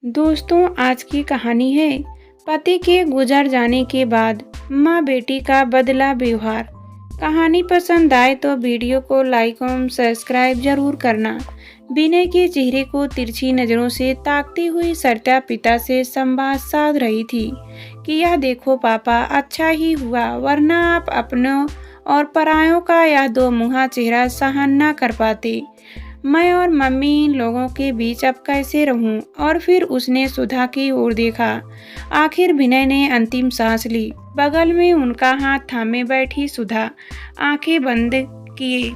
दोस्तों, आज की कहानी है पति के गुजर जाने के बाद माँ बेटी का बदला व्यवहार। कहानी पसंद आए तो वीडियो को लाइक और सब्सक्राइब जरूर करना। विनय के चेहरे को तिरछी नजरों से ताकती हुई सरिता पिता से संवाद साध रही थी कि यह देखो पापा, अच्छा ही हुआ, वरना आप अपनों और परायों का यह दो मुहा चेहरा सहन न कर पाते। मैं और मम्मी इन लोगों के बीच अब कैसे रहूं? और फिर उसने सुधा की ओर देखा। आखिर विनय ने अंतिम सांस ली। बगल में उनका हाथ थामे बैठी सुधा आंखें बंद किए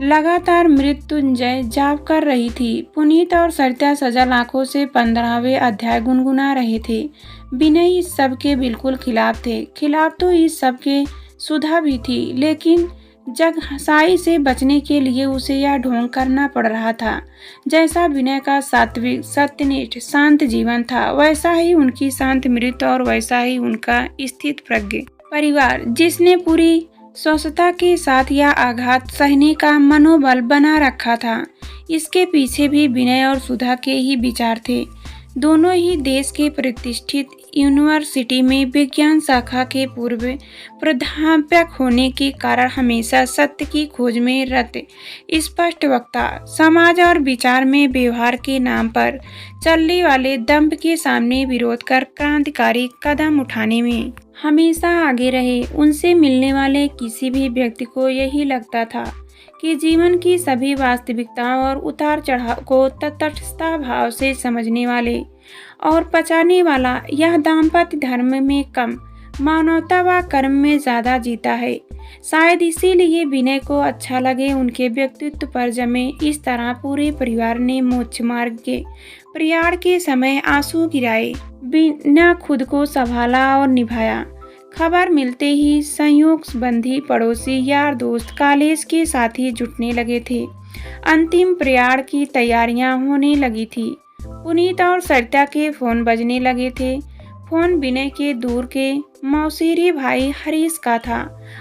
लगातार मृत्युंजय जाप कर रही थी। पुनीत और सरिता सजल आंखों से 15वें अध्याय गुनगुना रहे थे। विनय इस सब के बिल्कुल खिलाफ थे। खिलाफ तो इस सब के सुधा भी थी, लेकिन जगसाई से बचने के लिए उसे यह ढोंग करना पड़ रहा था। जैसा विनय का सात्विक, सत्यनिष्ठ, शांत जीवन था, वैसा ही उनकी शांत मृत्यु और वैसा ही उनका स्थित प्रज्ञ परिवार, जिसने पूरी स्वस्थता के साथ यह आघात सहने का मनोबल बना रखा था। इसके पीछे भी विनय और सुधा के ही विचार थे। दोनों ही देश के प्रतिष्ठित यूनिवर्सिटी में विज्ञान शाखा के पूर्व प्राध्यापक होने के कारण हमेशा सत्य की खोज में रत स्पष्ट वक्ता, समाज और विचार में व्यवहार के नाम पर चलने वाले दंभ के सामने विरोध कर क्रांतिकारी कदम उठाने में हमेशा आगे रहे। उनसे मिलने वाले किसी भी व्यक्ति को यही लगता था कि जीवन की सभी वास्तविकताओं और उतार चढ़ाव को तटस्थ भाव से समझने वाले और पचाने वाला यह दाम्पत्य धर्म में कम, मानवता व कर्म में ज्यादा जीता है। शायद इसीलिए विनय को अच्छा लगे उनके व्यक्तित्व पर जमे इस तरह पूरे परिवार ने मोक्ष मार्ग के प्रयाण के समय आंसू गिराए, बिना खुद को संभाला और निभाया। खबर मिलते ही संयोग संबंधी, पड़ोसी, यार दोस्त, कॉलेज के साथी जुटने लगे थे। अंतिम प्रयाण की तैयारियां होने लगी थी। पुनीत और सरिता के फोन बजने लगे थे। फोन विनय के दूर के मौसेरी भाई हरीश का था।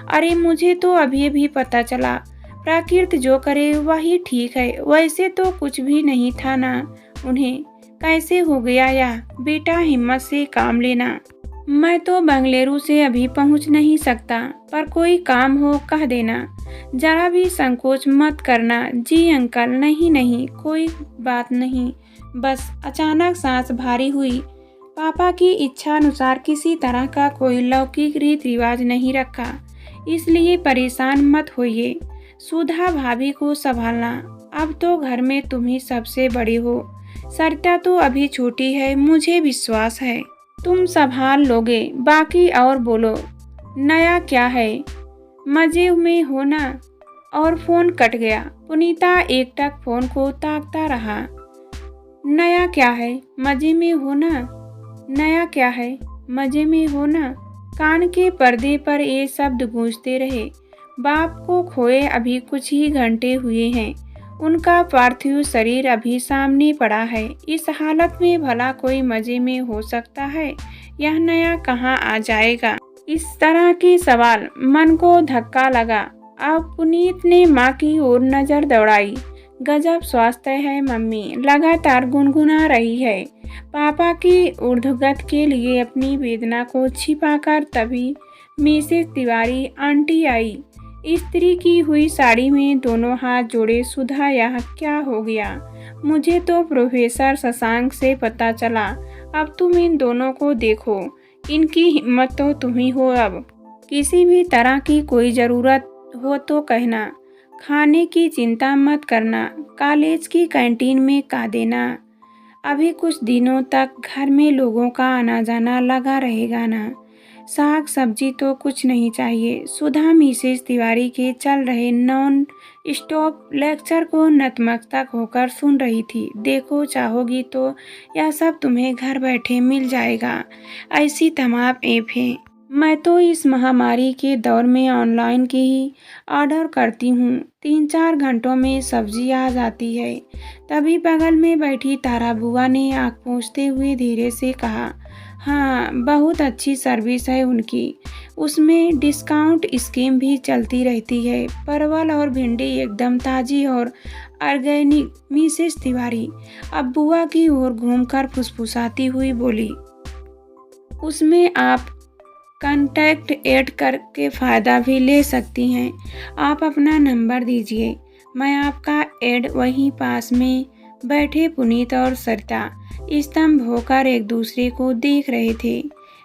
अरे, मुझे तो अभी पता चला। प्रकृति जो करे वही ठीक है। वैसे तो कुछ भी नहीं था ना। उन्हें कैसे हो गया यह? बेटा, हिम्मत से काम लेना। मैं तो बेंगलुरु से अभी पहुंच नहीं सकता, पर कोई काम हो कह देना। जरा भी संकोच मत करना। जी अंकल, नहीं, कोई बात नहीं। बस अचानक सांस भारी हुई। पापा की इच्छा अनुसार किसी तरह का कोई लौकिक रीति रिवाज नहीं रखा, इसलिए परेशान मत होइए। सुधा भाभी को संभालना। अब तो घर में तुम ही सबसे बड़ी हो। सरिता तो अभी छोटी है, मुझे विश्वास है तुम संभाल लोगे। बाकी और बोलो, नया क्या है? मजे में हो ना? और फोन कट गया। पुनीता एकटक फोन को ताकता रहा। नया क्या है? मजे में हो ना? नया क्या है? मजे में हो ना? कान के पर्दे पर ये शब्द गूंजते रहे। बाप को खोए अभी कुछ ही घंटे हुए हैं। उनका पार्थिव शरीर अभी सामने पड़ा है। इस हालत में भला कोई मजे में हो सकता है? यह नया कहाँ आ जाएगा? इस तरह के सवाल मन को धक्का लगा। अब पुनीत ने माँ की ओर नजर दौड़ाई। गजब स्वास्थ्य है मम्मी, लगातार गुनगुना रही है। पापा की ऊर्ध्वगत के लिए अपनी वेदना को छिपाकर तभी मिसेस तिवारी आंटी आई। स्त्री की हुई साड़ी में दोनों हाथ जोड़े। सुधा, यह क्या हो गया? मुझे तो प्रोफेसर शशांक से पता चला। अब तुम इन दोनों को देखो। इनकी हिम्मत तो तुम ही हो। अब किसी भी तरह की कोई ज़रूरत हो तो कहना। खाने की चिंता मत करना, कॉलेज की कैंटीन में खा देना। अभी कुछ दिनों तक घर में लोगों का आना जाना लगा रहेगा ना। साग सब्जी तो कुछ नहीं चाहिए। सुधा मिसेस तिवारी के चल रहे नॉन स्टॉप लेक्चर को नतमस्तक होकर सुन रही थी। देखो, चाहोगी तो यह सब तुम्हें घर बैठे मिल जाएगा। ऐसी तमाम ऐप हैं। मैं तो इस महामारी के दौर में ऑनलाइन के ही ऑर्डर करती हूँ। 3-4 घंटों में सब्जी आ जाती है। तभी बगल में बैठी तारा बुआ ने आँख पोंछते हुए धीरे से कहा, हाँ, बहुत अच्छी सर्विस है उनकी। उसमें डिस्काउंट स्कीम भी चलती रहती है। परवल और भिंडी एकदम ताज़ी और ऑर्गेनिक। मिसेस तिवारी अब बुआ की ओर घूमकर फुसफुसाती हुई बोली, उसमें आप कांटेक्ट ऐड करके फ़ायदा भी ले सकती हैं। आप अपना नंबर दीजिए, मैं आपका ऐड। वहीं पास में बैठे पुनीत और सरिता स्तंभ होकर एक दूसरे को देख रहे थे।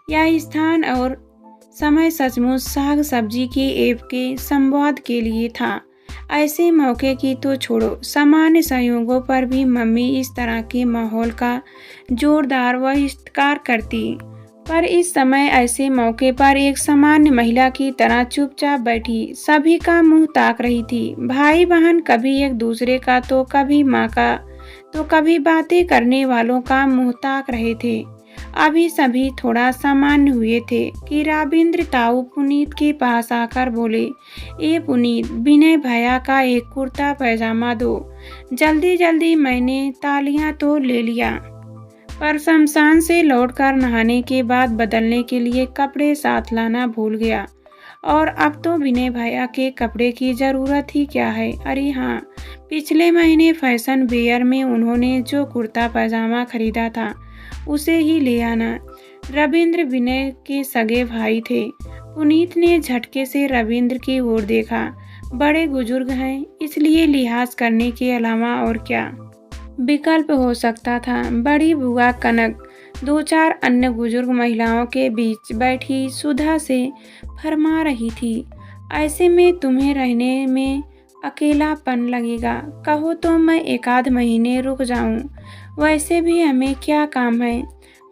यह स्थान और समय सचमुच साग सब्जी की ऐप के संवाद के लिए था। ऐसे मौके की तो छोड़ो, सामान्य संयोगों पर भी मम्मी इस तरह के माहौल का जोरदार बहिष्कार करती। पर इस समय ऐसे मौके पर एक सामान्य महिला की तरह चुपचाप बैठी सभी का मुंह ताक रही थी। भाई बहन कभी एक दूसरे का तो कभी माँ का तो कभी बातें करने वालों का मुंह ताक रहे थे। अभी सभी थोड़ा सामान्य हुए थे कि रविंद्र ताऊ पुनीत के पास आकर बोले, ए पुनीत, विनय भैया का एक कुर्ता पैजामा दो। जल्दी जल्दी मैंने तालियां तो ले लिया, पर शमशान से लौटकर नहाने के बाद बदलने के लिए कपड़े साथ लाना भूल गया। और अब तो विनय भैया के कपड़े की ज़रूरत ही क्या है। अरे हाँ, पिछले महीने फैशन वेयर में उन्होंने जो कुर्ता पैजामा खरीदा था उसे ही ले आना। रविंद्र विनय के सगे भाई थे। पुनीत ने झटके से रविंद्र की ओर देखा। बड़े बुजुर्ग हैं, इसलिए लिहाज करने के अलावा और क्या विकल्प हो सकता था। बड़ी बुआ कनक दो चार अन्य बुजुर्ग महिलाओं के बीच बैठी सुधा से फरमा रही थी, ऐसे में तुम्हें रहने में अकेलापन लगेगा। कहो तो मैं एक आध महीने रुक जाऊं। वैसे भी हमें क्या काम है,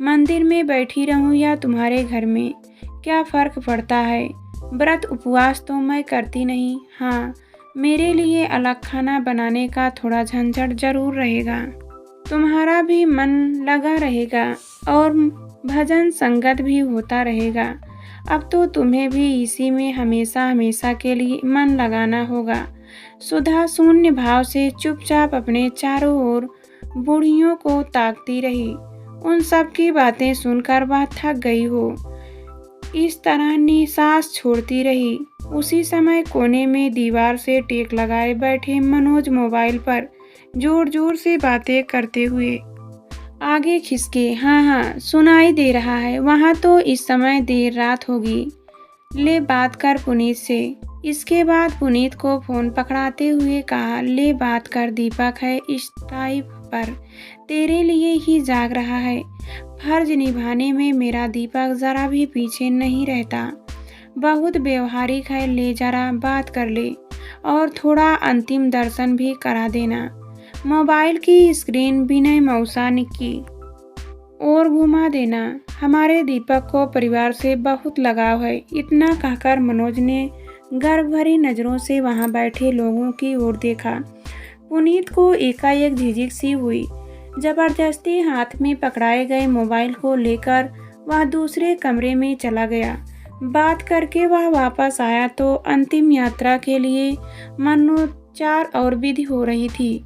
मंदिर में बैठी रहूं या तुम्हारे घर में, क्या फर्क पड़ता है। व्रत उपवास तो मैं करती नहीं। हाँ, मेरे लिए अलग खाना बनाने का थोड़ा झंझट जरूर रहेगा। तुम्हारा भी मन लगा रहेगा और भजन संगत भी होता रहेगा। अब तो तुम्हें भी इसी में हमेशा हमेशा के लिए मन लगाना होगा। सुधा शून्य भाव से चुपचाप अपने चारों ओर बूढ़ियों को ताकती रही। उन सब की बातें सुनकर वह थक गई हो इस तरह निसास छोड़ती रही। उसी समय कोने में दीवार से टेक लगाए बैठे मनोज मोबाइल पर जोर जोर से बातें करते हुए आगे खिसके। हाँ हाँ, सुनाई दे रहा है। वहाँ तो इस समय देर रात होगी। ले बात कर पुनीत से। इसके बाद पुनीत को फोन पकड़ाते हुए कहा, ले बात कर, दीपक है इस टाइप पर, तेरे लिए ही जाग रहा है। फर्ज निभाने में मेरा दीपक जरा भी पीछे नहीं रहता। बहुत व्यवहारिक है, ले जरा बात कर ले और थोड़ा अंतिम दर्शन भी करा देना। मोबाइल की स्क्रीन विनय मौसानी की और घुमा देना। हमारे दीपक को परिवार से बहुत लगाव है। इतना कहकर मनोज ने गर्व भरी नज़रों से वहां बैठे लोगों की ओर देखा। पुनीत को एकाएक झिझक सी हुई। जबरदस्ती हाथ में पकड़ाए गए मोबाइल को लेकर वह दूसरे कमरे में चला गया। बात करके वह वापस आया तो अंतिम यात्रा के लिए मनोच्चार और विधि हो रही थी।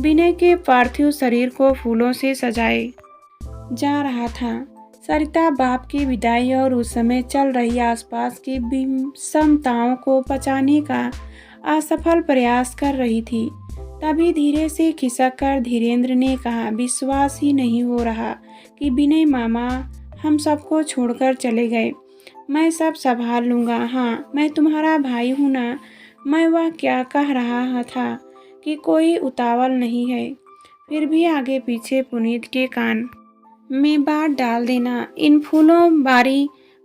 विनय के पार्थिव शरीर को फूलों से सजाए जा रहा था। सरिता बाप की विदाई और उस समय चल रही आसपास की विषमताओं को पचाने का असफल प्रयास कर रही थी। तभी धीरे से खिसक कर धीरेन्द्र ने कहा, विश्वास ही नहीं हो रहा कि विनय मामा हम सबको छोड़कर चले गए। मैं सब संभाल लूँगा। हाँ, मैं तुम्हारा भाई हूँ ना। मैं वह क्या कह रहा था कि कोई उतावल नहीं है। फिर भी आगे पीछे पुनीत के कान में बात डाल देना। इन फूलों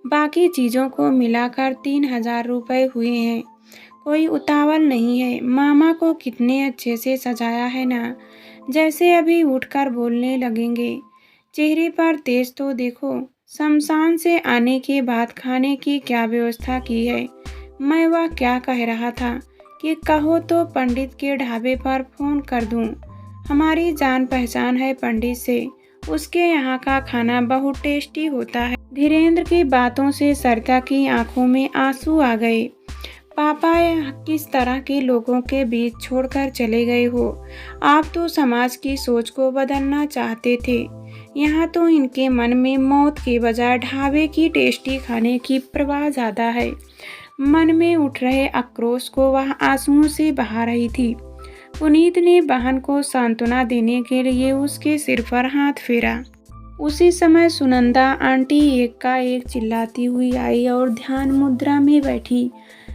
बाकी चीज़ों को मिलाकर 3000 रुपये हुए हैं। कोई उतावल नहीं है। मामा को कितने अच्छे से सजाया है ना, जैसे अभी उठकर बोलने लगेंगे। चेहरे पर तेज तो देखो। शमशान से आने के बाद खाने की क्या व्यवस्था की है। मैं वह क्या कह रहा था कि कहो तो पंडित के ढाबे पर फ़ोन कर दूं। हमारी जान पहचान है पंडित से, उसके यहाँ का खाना बहुत टेस्टी होता है। धीरेन्द्र की बातों से सरिता की आंखों में आंसू आ गए। पापा किस तरह के लोगों के बीच छोड़कर चले गए हो। आप तो समाज की सोच को बदलना चाहते थे, यहाँ तो इनके मन में मौत के बजाय ढाबे की टेस्टी खाने की प्रवाह ज़्यादा है। मन में उठ रहे आक्रोश को वह आंसुओं से बहा रही थी। पुनीत ने बहन को सांत्वना देने के लिए उसके सिर पर हाथ फेरा। उसी समय सुनंदा आंटी एक का एक चिल्लाती हुई आई और ध्यान मुद्रा में बैठी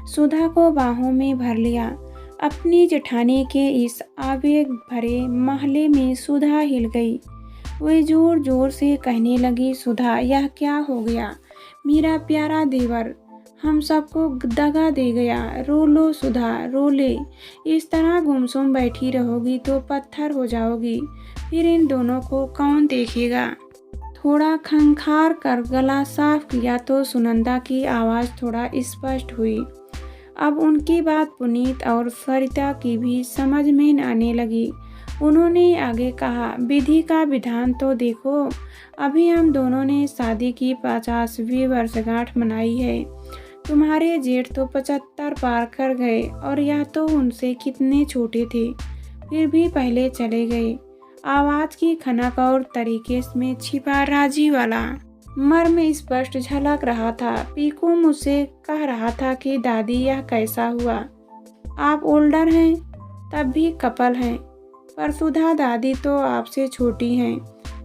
सुधा को बाहों में भर लिया। अपनी जेठानी के इस आवेग भरे महले में सुधा हिल गई। वह जोर जोर से कहने लगी, सुधा यह क्या हो गया? मेरा प्यारा देवर हम सबको दगा दे गया। रो लो सुधा, रो ले। इस तरह गुमसुम बैठी रहोगी तो पत्थर हो जाओगी। फिर इन दोनों को कौन देखेगा? थोड़ा खंखार कर गला साफ किया तो सुनंदा की आवाज़ थोड़ा स्पष्ट हुई। अब उनकी बात पुनीत और सरिता की भी समझ में आने लगी। उन्होंने आगे कहा, विधि का विधान तो देखो, अभी हम दोनों ने शादी की 50वीं वर्षगांठ मनाई है। तुम्हारे जेठ तो 75 पार कर गए और यह तो उनसे कितने छोटे थे, फिर भी पहले चले गए। आवाज़ की खनक और तरीके में छिपा राजी वाला मर्म स्पष्ट झलक रहा था। पीकू मुझसे कह रहा था कि दादी यह कैसा हुआ? आप ओल्डर हैं तब भी कपल हैं, पर सुधा दादी तो आपसे छोटी हैं,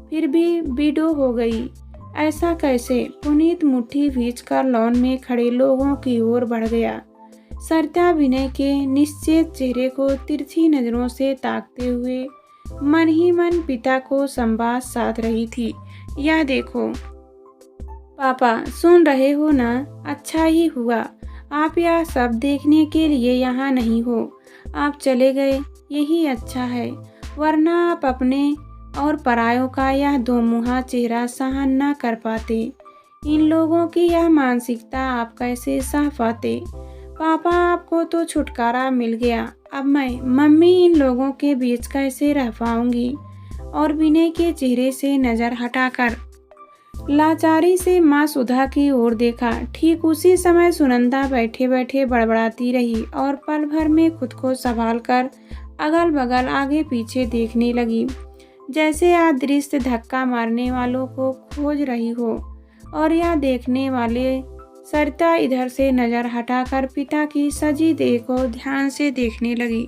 फिर भी विडो हो गई। ऐसा कैसे? पुनीत मुट्ठी भींचकर लॉन में खड़े लोगों की ओर बढ़ गया। सरिता विनय के निश्चित चेहरे को तिरछी नजरों से ताकते हुए मन ही मन पिता को संवाद साध रही थी। यह देखो पापा, सुन रहे हो ना? अच्छा ही हुआ आप यह सब देखने के लिए यहाँ नहीं हो। आप चले गए, यही अच्छा है, वरना आप अपने और परायों का यह दोमुहा चेहरा सहन न कर पाते। इन लोगों की यह मानसिकता आप कैसे सह पाते? पापा, आपको तो छुटकारा मिल गया, अब मैं मम्मी इन लोगों के बीच कैसे रह पाऊंगी? और विनय के चेहरे से नज़र हटाकर लाचारी से माँ सुधा की ओर देखा। ठीक उसी समय सुनंदा बैठे बैठे बड़बड़ाती रही और पल भर में खुद को संभाल कर अगल बगल आगे पीछे देखने लगी, जैसे अदृश्य धक्का मारने वालों को खोज रही हो। और यह देखने वाले सरिता इधर से नज़र हटाकर पिता की सजी देह को ध्यान से देखने लगी।